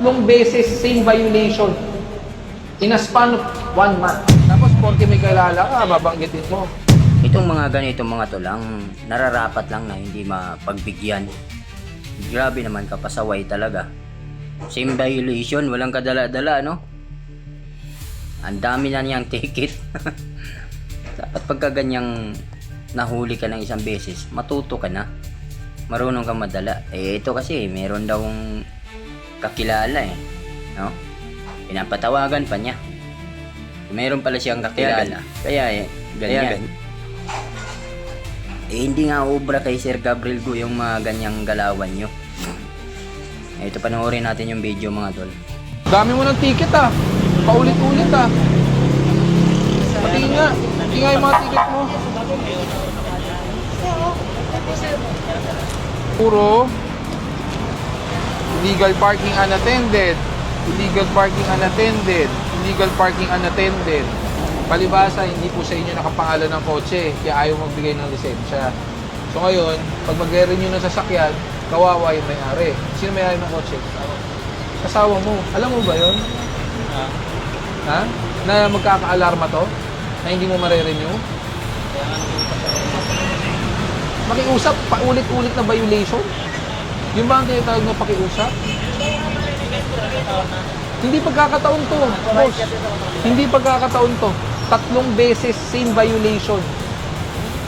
Tatlong beses same violation in a span of 1 month. Tapos porque may kilala ka, babanggitin mo. Itong mga ganitong mga to lang, nararapat lang na hindi mapagbigyan. Grabe naman kapasaway talaga. Same violation, walang kadala-dala, no? Ang dami na niyang ticket. Dapat pagka ganyang nahuli ka ng isang beses, matuto ka na. Marunong ka madala. Ito kasi, meron daw kakilala no? Pinapatawagan pa niya. Meron pala siyang kakilala. Kaya ganyan. Hindi nga obra kay Sir Gabriel Go yung mga ganyang galawan nyo. Ito, panoorin natin yung video mga tol. Dami mo ng ticket paulit-ulit Pati nga yung mga ticket mo. Puro illegal parking unattended, illegal parking unattended, illegal parking unattended. Palibasa, hindi po sa inyo nakapangalan ng kotse, kaya ayaw magbigay ng lisensya. So ngayon, pag mag-renew ng sasakyan, kawawa yung may-ari. Sino may-ari ng kotse? Kasawa mo. Alam mo ba yun? Ha? Na magkaka-alarma to? Na hindi mo mare-renew? Makiusap, paulit-ulit na violation? Yung ba ang tinatawag na pakiusap? Hindi pagkakataon to, boss. Hindi pagkakataon to. Tatlong beses same violation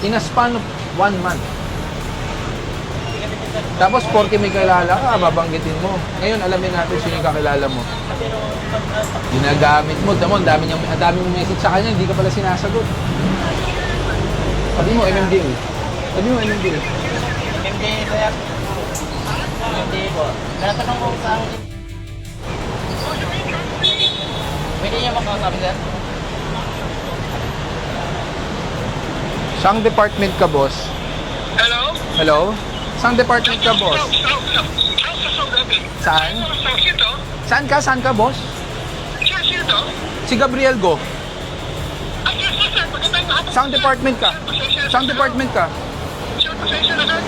in a span of 1 month. Tapos, porque may kilala ka, babanggitin mo. Ngayon, alamin natin sino yung kakilala mo. Ginagamit mo. Ang dami mong message sa kanya, hindi ka pala sinasagot. Sabi mo, MMDA. Sabi mo, MMDA. MMDA ba yan? MMDA po. Natanong ko sa akin. Pwede niya makasabi sir? Saang department ka, boss? Hello? Hello? Saang department ka, boss? Saan? Saan ka, boss? Si Gabriel Go. Saang department ka? Saang department ka?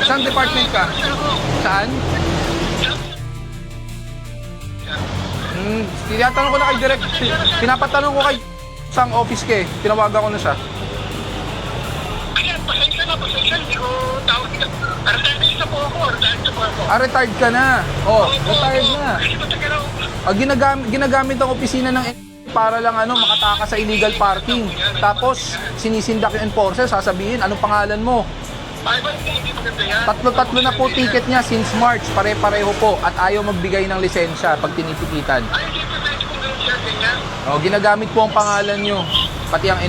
Saang department ka? Saan? Tinatanong ko na kay direct. Pinapatanong ko kay saang office ka Tinawagan ko na siya. Ayan, pasensya na. Hindi ko tawag nila. Retired na po ako. Retired ka na. Retired na. Ginagamit ang opisina ng para lang makatakas sa illegal parking. Tapos, sinisindak yung enforcer, sasabihin, anong pangalan mo? Tatlo na po ticket niya since March, pare-pareho po, at ayaw magbigay ng lisensya pag tinitikitan. Ginagamit po ang pangalan nyo, pati ang